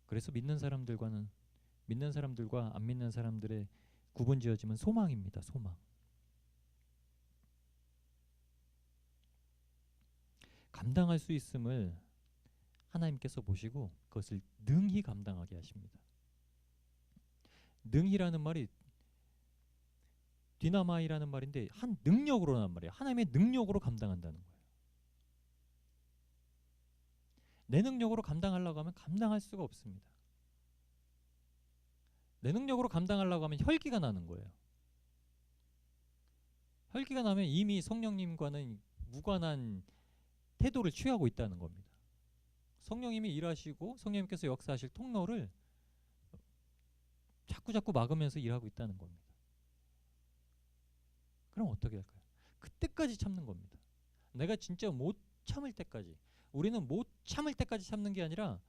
그래서 믿는 사람들과 안 믿는 사람들의 구분 지어지면 소망입니다. 소망. 감당할 수 있음을 하나님께서 보시고 그것을 능히 감당하게 하십니다. 능히라는 말이 디나마이라는 말인데 한 능력으로란 말이에요. 하나님의 능력으로 감당한다는 거예요. 내 능력으로 감당하려고 하면 감당할 수가 없습니다. 내 능력으로 감당하려고 하면 혈기가 나는 거예요. 혈기가 나면 이미 성령님과는 무관한 태도를 취하고 있다는 겁니다. 성령님이 일하시고 성령님께서 역사하실 통로를 자꾸 막으면서 일하고 있다는 겁니다. 그럼 어떻게 할까요? 그때까지 참는 겁니다. 내가 진짜 못 참을 때까지. 우리는 못 참을 때까지 참는 게 아니라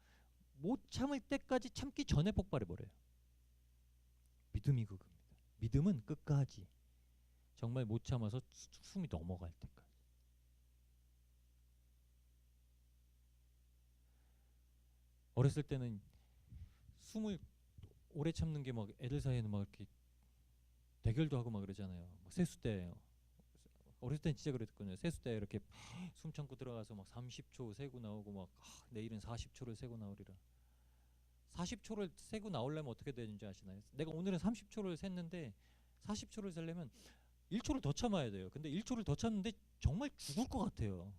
못 참을 때까지 참기 전에 폭발해버려요. 믿음이 그겁니다. 믿음은 끝까지. 정말 못 참아서 숨이 넘어갈 때까지. 어렸을 때는 숨을 오래 참는 게 막 애들 사이에는 막 이렇게 대결도 하고 막 그러잖아요. 세수대. 어렸을 땐 진짜 그랬거든요. 세수대 이렇게 숨 참고 들어가서 막 30초 세고 나오고 막 내일은 40초를 세고 나오리라. 40초를 세고 나오려면 어떻게 되는지 아시나요? 내가 오늘은 30초를 셌는데 40초를 세려면 1초를 더 참아야 돼요. 근데 1초를 더 참는데 정말 죽을 것 같아요.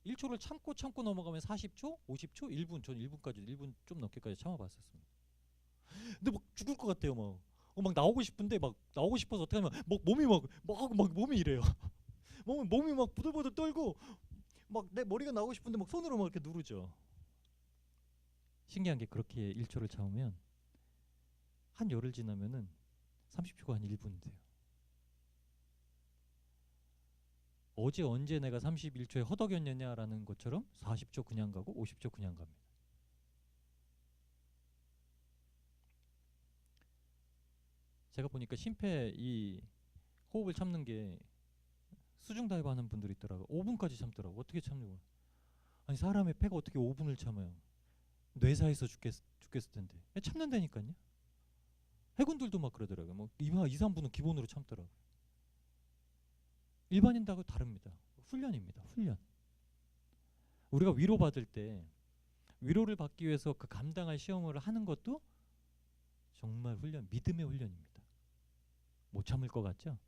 1초를 참고 넘어가면 40초, 50초, 1분. 전 1분까지 1분 좀 넘게까지 참아봤었습니다. 근데 막 죽을 것 같아요. 막 나오고 싶은데 막 나오고 싶어서 어떻게 하면 막 몸이 막 몸이 이래요. 몸이 막 부들부들 떨고 막 내 머리가 나오고 싶은데 막 손으로 막 이렇게 누르죠. 신기한 게 그렇게 1초를 참으면 한 열흘 지나면은 30초가 한 1분 돼요. 어제 언제 내가 31초에 허덕였느냐라는 것처럼 40초 그냥 가고 50초 그냥 갑니다. 제가 보니까 심폐 이 호흡을 참는 게 수중 다이브 하는 분들이 있더라고요. 5분까지 참더라고. 어떻게 참냐고. 아니 사람의 폐가 어떻게 5분을 참아요. 뇌사에서 죽겠을 텐데. 참는다니까요. 해군들도 막 그러더라고요. 뭐 2, 3분은 기본으로 참더라고요. 일반인하고 다릅니다. 훈련입니다. 훈련. 우리가 위로받을 때 위로를 받기 위해서 그 감당할 시험을 하는 것도 정말 믿음의 훈련입니다. 못 참을 것 같죠?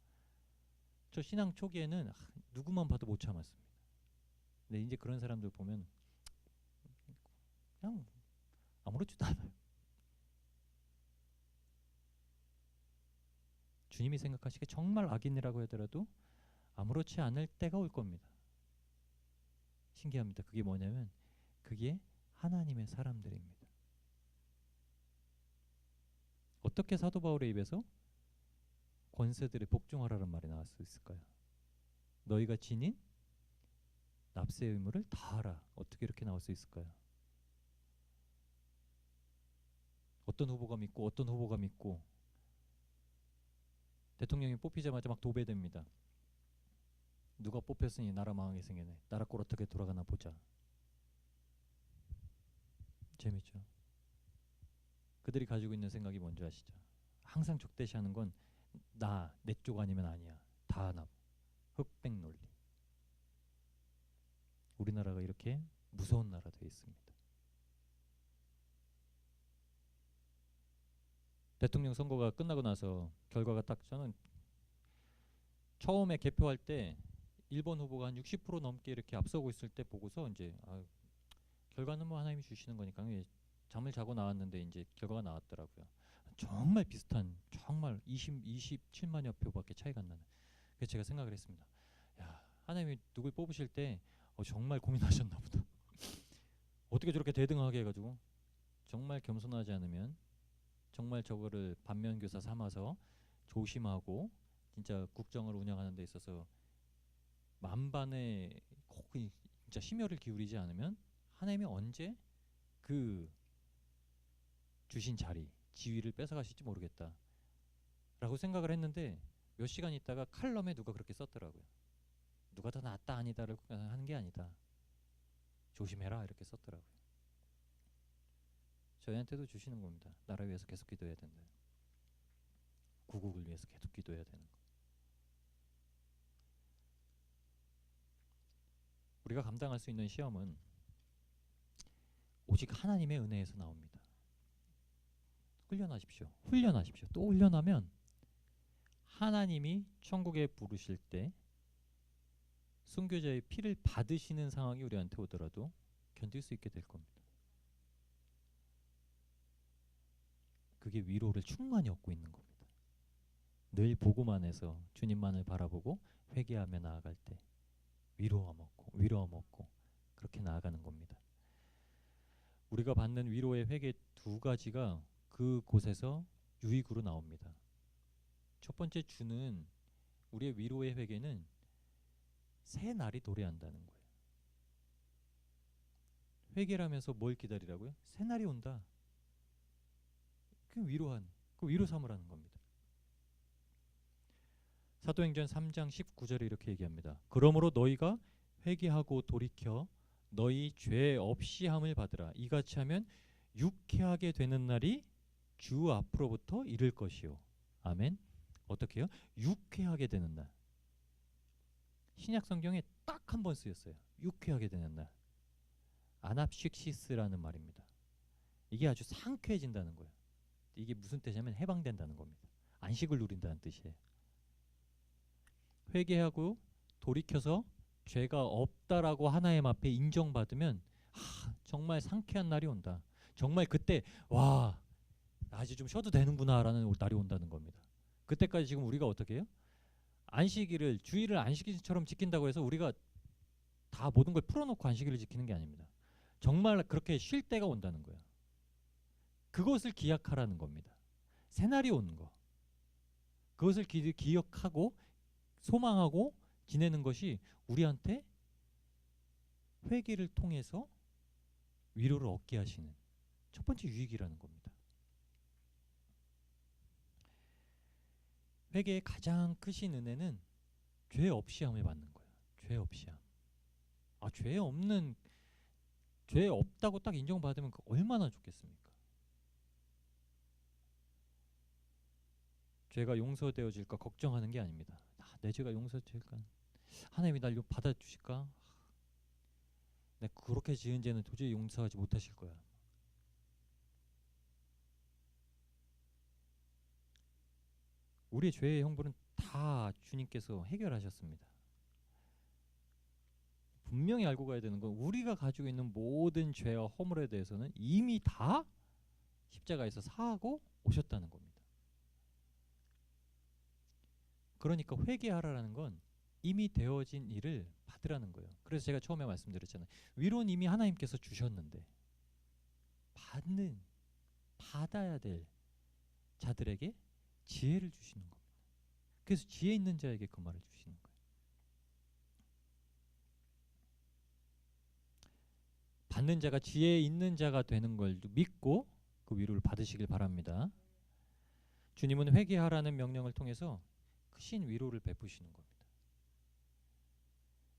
저 신앙 초기에는 누구만 봐도 못 참았습니다. 근데 이제 그런 사람들 보면 그냥 아무렇지도 않아요. 주님이 생각하시기에 정말 악인이라고 하더라도 아무렇지 않을 때가 올 겁니다. 신기합니다. 그게 뭐냐면 그게 하나님의 사람들입니다. 어떻게 사도 바울의 입에서 권세들의 복종하라는 말이 나올 수 있을까요? 너희가 지닌 납세 의무를 다하라. 어떻게 이렇게 나올 수 있을까요? 어떤 후보가 믿고 어떤 후보가 믿고 대통령이 뽑히자마자 막 도배됩니다. 누가 뽑혔으니 나라 망하게 생겼네. 나라 꼴 어떻게 돌아가나 보자. 재밌죠? 그들이 가지고 있는 생각이 뭔지 아시죠? 항상 적대시하는 건 나, 내 쪽 아니면 아니야. 다 나. 흑백 논리. 우리나라가 이렇게 무서운 나라 되어 있습니다. 대통령 선거가 끝나고 나서 결과가 딱 저는 처음에 개표할 때 1번 후보가 한 60% 넘게 이렇게 앞서고 있을 때 보고서 이제 결과는 뭐 하나님이 주시는 거니까 잠을 자고 나왔는데 이제 결과가 나왔더라고요. 정말 비슷한 정말 27만여 표밖에 차이가 안 나는. 그래서 제가 생각을 했습니다. 야, 하나님이 누굴 뽑으실 때 정말 고민하셨나 보다. 어떻게 저렇게 대등하게 해가지고 정말 겸손하지 않으면 정말 저거를 반면교사 삼아서 조심하고 진짜 국정을 운영하는 데 있어서 만반의 진짜 심혈을 기울이지 않으면 하나님이 언제 그 주신 자리, 지위를 뺏어가실지 모르겠다 라고 생각을 했는데 몇 시간 있다가 칼럼에 누가 그렇게 썼더라고요. 누가 더 낫다 아니다를 하는 게 아니다. 조심해라 이렇게 썼더라고요. 저희한테도 주시는 겁니다. 나라 위해서 계속 기도해야 된다. 구국을 위해서 계속 기도해야 되는 거. 우리가 감당할 수 있는 시험은 오직 하나님의 은혜에서 나옵니다. 훈련하십시오. 훈련하십시오. 또 훈련하면 하나님이 천국에 부르실 때 순교자의 피를 받으시는 상황이 우리한테 오더라도 견딜 수 있게 될 겁니다. 그게 위로를 충만히 얻고 있는 겁니다. 늘 보고만 해서 주님만을 바라보고 회개하며 나아갈 때 위로 얻고 그렇게 나아가는 겁니다. 우리가 받는 위로의 회개 두 가지가 그곳에서 유익으로 나옵니다. 첫 번째 주는 우리의 위로의 회개는 새 날이 도래한다는 거예요. 회개를 하면서 뭘 기다리라고요? 새 날이 온다. 그 위로 삼으라는 겁니다. 사도행전 3장 19절에 이렇게 얘기합니다. 그러므로 너희가 회개하고 돌이켜 너희 죄 없이 함을 받으라. 이같이 하면 유쾌하게 되는 날이 주 앞으로부터 이를 것이요. 아멘. 어떻게 해요? 유쾌하게 되는 날. 신약 성경에 딱 한 번 쓰였어요. 유쾌하게 되는 날. 아납식시스라는 말입니다. 이게 아주 상쾌해진다는 거예요. 이게 무슨 뜻이냐면 해방된다는 겁니다. 안식을 누린다는 뜻이에요. 회개하고 돌이켜서 죄가 없다라고 하나님 앞에 인정받으면 정말 상쾌한 날이 온다. 정말 그때 와, 나 이제 좀 쉬어도 되는구나 라는 날이 온다는 겁니다. 그때까지 지금 우리가 어떻게 해요? 안식일을 주일을 안식일처럼 지킨다고 해서 우리가 다 모든 걸 풀어놓고 안식일을 지키는 게 아닙니다. 정말 그렇게 쉴 때가 온다는 거예요. 그것을 기약하라는 겁니다. 새날이 오는 거. 그것을 기억하고 소망하고 지내는 것이 우리한테 회개를 통해서 위로를 얻게 하시는 첫 번째 유익이라는 겁니다. 회개의 가장 크신 은혜는 죄 없이 함을 받는 거예요. 죄 없이 함. 죄 없다고 딱 인정받으면 얼마나 좋겠습니까? 죄가 용서되어질까 걱정하는 게 아닙니다. 내 죄가 용서될까? 하나님이 날 받아주실까? 내가 그렇게 지은 죄는 도저히 용서하지 못하실 거야. 우리의 죄의 형벌은 다 주님께서 해결하셨습니다. 분명히 알고 가야 되는 건 우리가 가지고 있는 모든 죄와 허물에 대해서는 이미 다 십자가에서 사하고 오셨다는 겁니다. 그러니까 회개하라는 건 이미 되어진 일을 받으라는 거예요. 그래서 제가 처음에 말씀드렸잖아요. 위로는 이미 하나님께서 주셨는데 받아야 될 자들에게 지혜를 주시는 겁니다. 그래서 지혜 있는 자에게 그 말을 주시는 거예요. 받는 자가 지혜 있는 자가 되는 걸 믿고 그 위로를 받으시길 바랍니다. 주님은 회개하라는 명령을 통해서 크신 위로를 베푸시는 겁니다.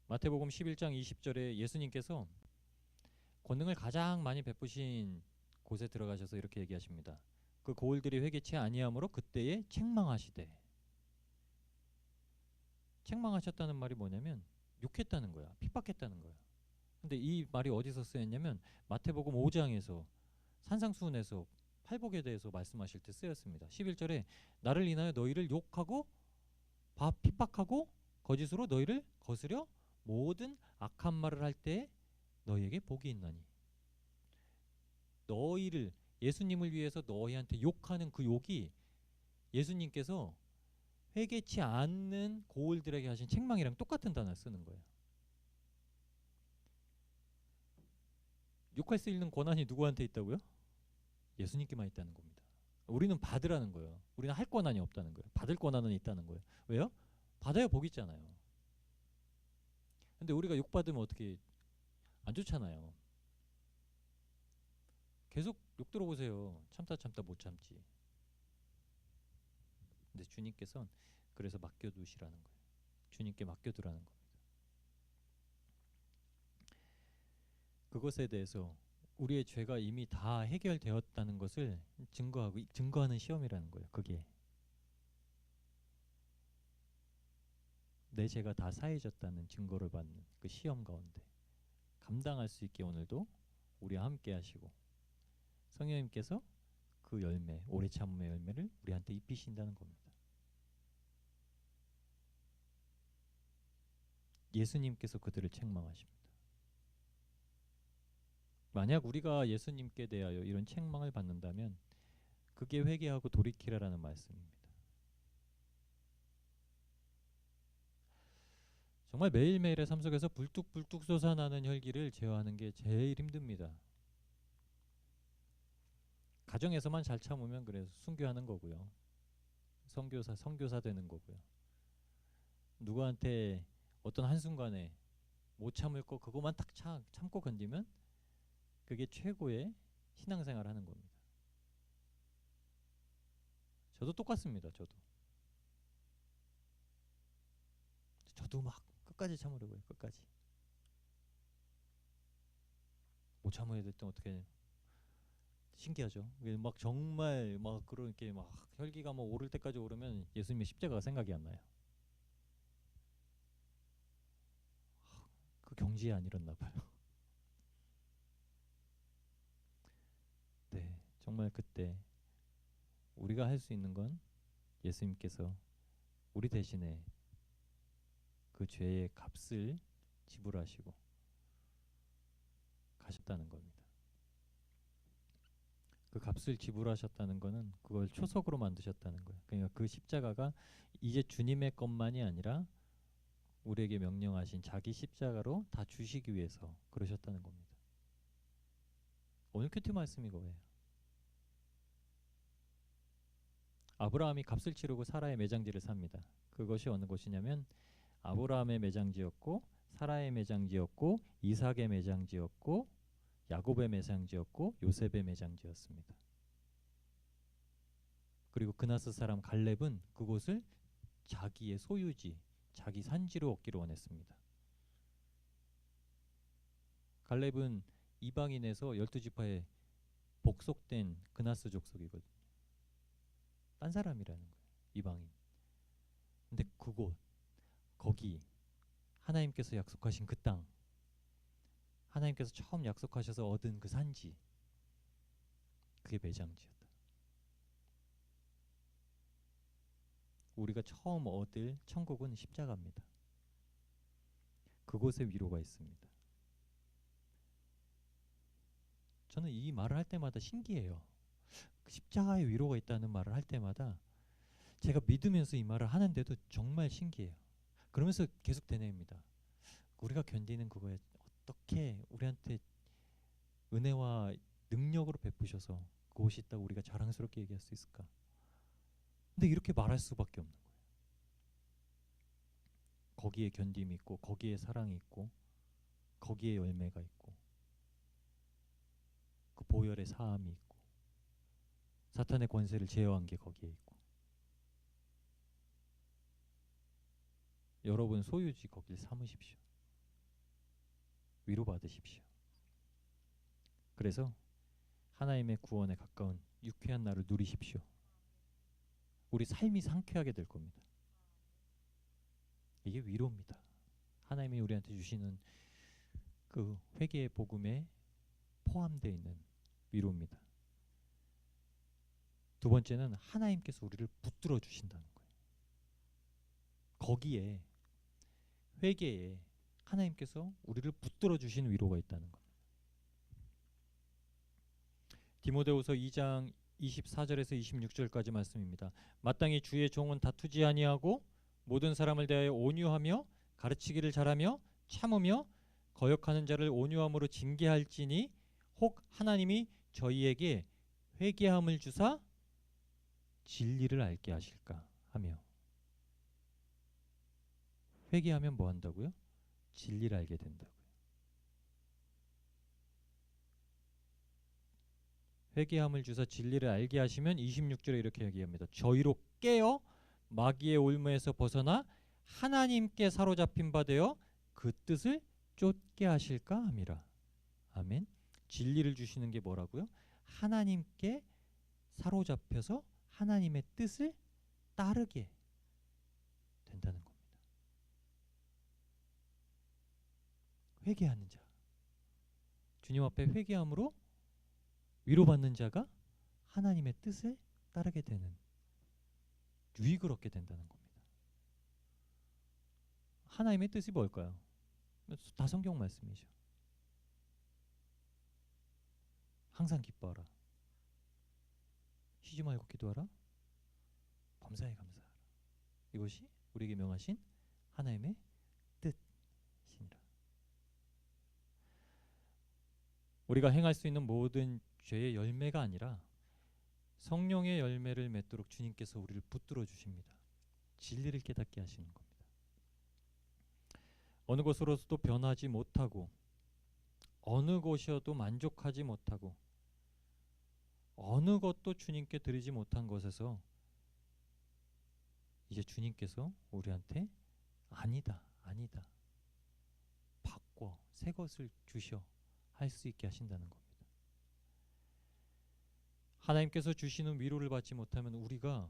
마태복음 11장 20절에 예수님께서 권능을 가장 많이 베푸신 곳에 들어가셔서 이렇게 얘기하십니다. 그 고을들이 회개치 아니함으로 그때에 책망하시되. 책망하셨다는 말이 뭐냐면 욕했다는 거야. 핍박했다는 거야. 근데 이 말이 어디서 쓰였냐면 마태복음 5장에서 산상수훈에서 팔복에 대해서 말씀하실 때 쓰였습니다. 11절에 나를 인하여 너희를 욕하고 핍박하고 거짓으로 너희를 거스려 모든 악한 말을 할 때 너희에게 복이 있나니. 너희를 예수님을 위해서 너희한테 욕하는 그 욕이 예수님께서 회개치 않는 고을들에게 하신 책망이랑 똑같은 단어를 쓰는 거예요. 욕할 수 있는 권한이 누구한테 있다고요? 예수님께만 있다는 겁니다. 우리는 받으라는 거예요. 우리는 할 권한이 없다는 거예요. 받을 권한은 있다는 거예요. 왜요? 받아야 복 있잖아요. 근데 우리가 욕 받으면 어떻게 안 좋잖아요. 계속 욕 들어보세요. 참다 못 참지. 근데 주님께서는 그래서 맡겨두시라는 거예요. 주님께 맡겨두라는 겁니다. 그것에 대해서 우리의 죄가 이미 다 해결되었다는 것을 증거하는 시험이라는 거예요. 그게 내 죄가 다 사해졌다는 증거를 받는 그 시험 가운데 감당할 수 있게 오늘도 우리와 함께 하시고 성령님께서 그 열매, 오래 참음의 열매를 우리한테 입히신다는 겁니다. 예수님께서 그들을 책망하십니다. 만약 우리가 예수님께 대하여 이런 책망을 받는다면 그게 회개하고 돌이키라라는 말씀입니다. 정말 매일매일의 삶 속에서 불뚝불뚝 솟아나는 혈기를 제어하는 게 제일 힘듭니다. 가정에서만 잘 참으면 그래서 순교하는 거고요. 선교사 되는 거고요. 누구한테 어떤 한순간에 못 참을 거 그거만 딱 참고 견디면 그게 최고의 신앙생활 하는 겁니다. 저도 똑같습니다. 저도 막 끝까지 참으려고요. 끝까지. 못 참아야 될 때 어떻게 신기하죠. 막 정말 막 그렇게 막 혈기가 막 오를 때까지 오르면 예수님의 십자가가 생각이 안 나요. 그 경지에 안 일었나 봐요. 네, 정말 그때 우리가 할 수 있는 건 예수님께서 우리 대신에 그 죄의 값을 지불하시고 가셨다는 겁니다. 그 값을 지불하셨다는 거는 그걸 초석으로 만드셨다는 거예요. 그러니까 그 십자가가 이제 주님의 것만이 아니라 우리에게 명령하신 자기 십자가로 다 주시기 위해서 그러셨다는 겁니다. 오늘 큐티 말씀이 그거예요. 아브라함이 값을 치르고 사라의 매장지를 삽니다. 그것이 어느 곳이냐면 아브라함의 매장지였고 사라의 매장지였고 이삭의 매장지였고 야곱의 매장지였고 요셉의 매장지였습니다. 그리고 그나스 사람 갈렙은 그곳을 자기의 소유지, 자기 산지로 얻기를 원했습니다. 갈렙은 이방인에서 12지파에 복속된 그나스 족속이거든요. 딴 사람이라는 거예요. 이방인. 근데 거기 하나님께서 약속하신 그 땅, 하나님께서 처음 약속하셔서 얻은 그 산지, 그게 매장지였다. 우리가 처음 얻을 천국은 십자가입니다. 그곳에 위로가 있습니다. 저는 이 말을 할 때마다 신기해요. 십자가에 위로가 있다는 말을 할 때마다 제가 믿으면서 이 말을 하는데도 정말 신기해요. 그러면서 계속 되뇌입니다. 우리가 견디는 그거에 어떻게 우리한테 은혜와 능력으로 베푸셔서 그것이 있다고 우리가 자랑스럽게 얘기할 수 있을까? 근데 이렇게 말할 수밖에 없는 거예요. 거기에 견딤이 있고 거기에 사랑이 있고 거기에 열매가 있고 그 보혈의 사함이 있고 사탄의 권세를 제어한 게 거기에 있고 여러분 소유지 거길 삼으십시오. 위로받으십시오. 그래서 하나님의 구원에 가까운 유쾌한 날을 누리십시오. 우리 삶이 상쾌하게 될 겁니다. 이게 위로입니다. 하나님이 우리한테 주시는 그 회개의 복음에 포함되어 있는 위로입니다. 두 번째는 하나님께서 우리를 붙들어 주신다는 거예요. 거기에 회개에 하나님께서 우리를 붙들어 주신 위로가 있다는 겁니다. 디모데후서 2장 24절에서 26절까지 말씀입니다. 마땅히 주의 종은 다투지 아니하고 모든 사람을 대하여 온유하며 가르치기를 잘하며 참으며 거역하는 자를 온유함으로 징계할지니 혹 하나님이 저희에게 회개함을 주사 진리를 알게 하실까 하며. 회개하면 뭐 한다고요? 진리를 알게 된다고요. 회개함을 주사 진리를 알게 하시면 26절에 이렇게 얘기합니다. 저희로 깨어 마귀의 올무에서 벗어나 하나님께 사로잡힌 바 되어 그 뜻을 쫓게 하실까 함이라. 아멘. 진리를 주시는 게 뭐라고요? 하나님께 사로잡혀서 하나님의 뜻을 따르게 된다는 겁니다. 회개하는 자, 주님 앞에 회개함으로 위로받는 자가 하나님의 뜻을 따르게 되는, 유익을 얻게 된다는 겁니다. 하나님의 뜻이 뭘까요? 다 성경 말씀이죠. 항상 기뻐하라. 쉬지 말고 기도하라. 범사에 감사하라. 이것이 우리에게 명하신 하나님의 뜻이니라. 우리가 행할 수 있는 모든 죄의 열매가 아니라 성령의 열매를 맺도록 주님께서 우리를 붙들어 주십니다. 진리를 깨닫게 하시는 겁니다. 어느 것으로서도 변하지 못하고 어느 것이어도 만족하지 못하고 어느 것도 주님께 드리지 못한 것에서 이제 주님께서 우리한테 아니다, 아니다, 바꿔 새 것을 주셔 할 수 있게 하신다는 겁니다. 하나님께서 주시는 위로를 받지 못하면 우리가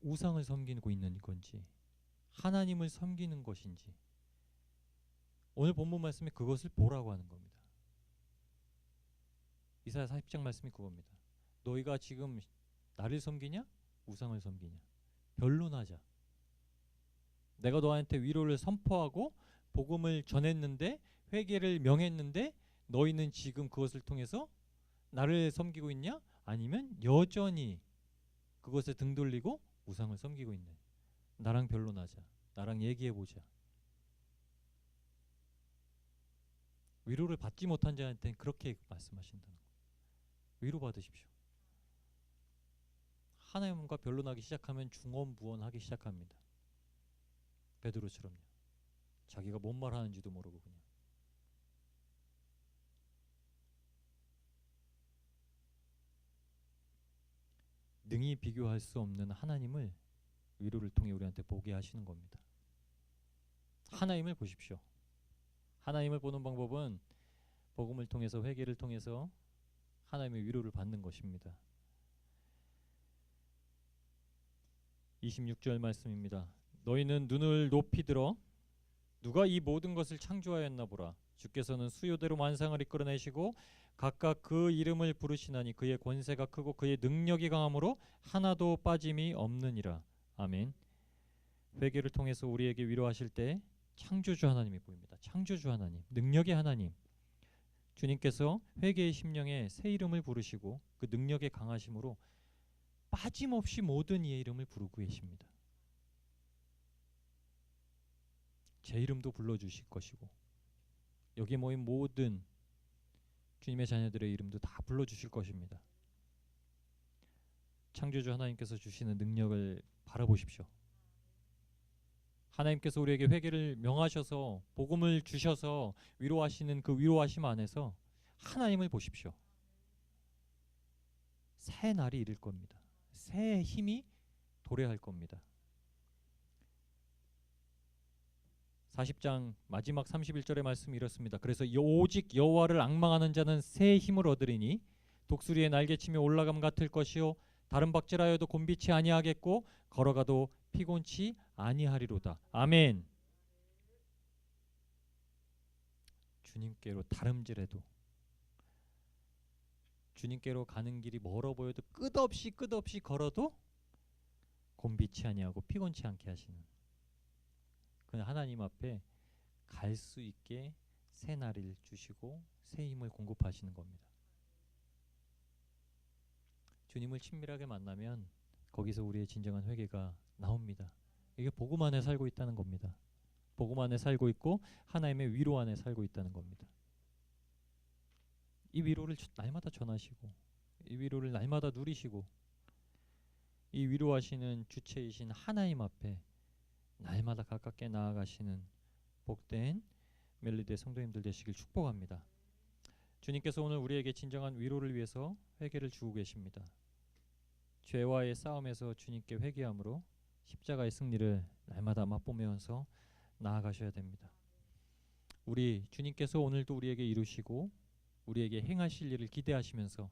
우상을 섬기고 있는 건지 하나님을 섬기는 것인지 오늘 본문 말씀에 그것을 보라고 하는 겁니다. 이사야 40장 말씀이 그겁니다. 너희가 지금 나를 섬기냐? 우상을 섬기냐? 변론하자. 내가 너한테 위로를 선포하고 복음을 전했는데 회개를 명했는데 너희는 지금 그것을 통해서 나를 섬기고 있냐? 아니면 여전히 그것에 등 돌리고 우상을 섬기고 있네. 나랑 변론하자. 나랑 얘기해보자. 위로를 받지 못한 자한테는 그렇게 말씀하신다는 거예요. 위로 받으십시오. 하나님과 변론하기 시작하면 중언부언하기 시작합니다. 베드로처럼요. 자기가 뭔 말하는지도 모르고 그냥. 능히 비교할 수 없는 하나님을 위로를 통해 우리한테 보게 하시는 겁니다. 하나님을 보십시오. 하나님을 보는 방법은 복음을 통해서 회개를 통해서 하나님의 위로를 받는 것입니다. 26절 말씀입니다. 너희는 눈을 높이 들어 누가 이 모든 것을 창조하였나 보라. 주께서는 수요대로 만상을 이끌어내시고 각각 그 이름을 부르시나니 그의 권세가 크고 그의 능력이 강함으로 하나도 빠짐이 없느니라. 아멘. 회개를 통해서 우리에게 위로하실 때 창조주 하나님이 보입니다. 창조주 하나님, 능력의 하나님. 주님께서 회개의 심령에 새 이름을 부르시고 그 능력의 강하심으로 빠짐없이 모든 이의 이름을 부르고 계십니다. 제 이름도 불러주실 것이고 여기 모인 모든 주님의 자녀들의 이름도 다 불러주실 것입니다. 창조주 하나님께서 주시는 능력을 바라보십시오. 하나님께서 우리에게 회개를 명하셔서 복음을 주셔서 위로하시는 그 위로하심 안에서 하나님을 보십시오. 새 날이 이를 겁니다. 새 힘이 도래할 겁니다. 40장 마지막 31절의 말씀이 이렇습니다. 그래서 오직 여호와를 앙망하는 자는 새 힘을 얻으리니 독수리의 날개치며 올라감 같을 것이요 다른 박질하여도 곤비치 아니하겠고 걸어가도 피곤치 아니하리로다. 아멘. 주님께로 다름질해도 주님께로 가는 길이 멀어 보여도 끝없이 걸어도 곤비치 아니하고 피곤치 않게 하시는 그 하나님 앞에 갈 수 있게 새 날을 주시고 새 힘을 공급하시는 겁니다. 주님을 친밀하게 만나면 거기서 우리의 진정한 회개가 나옵니다. 이게 복음 안에 살고 있다는 겁니다. 복음 안에 살고 있고 하나님의 위로 안에 살고 있다는 겁니다. 이 위로를 날마다 전하시고 이 위로를 날마다 누리시고 이 위로하시는 주체이신 하나님 앞에 날마다 가깝게 나아가시는 복된 멜리드의 성도님들 되시길 축복합니다. 주님께서 오늘 우리에게 진정한 위로를 위해서 회개를 주고 계십니다. 죄와의 싸움에서 주님께 회개함으로 십자가의 승리를 날마다 맛보면서 나아가셔야 됩니다. 우리 주님께서 오늘도 우리에게 이루시고 우리에게 행하실 일을 기대하시면서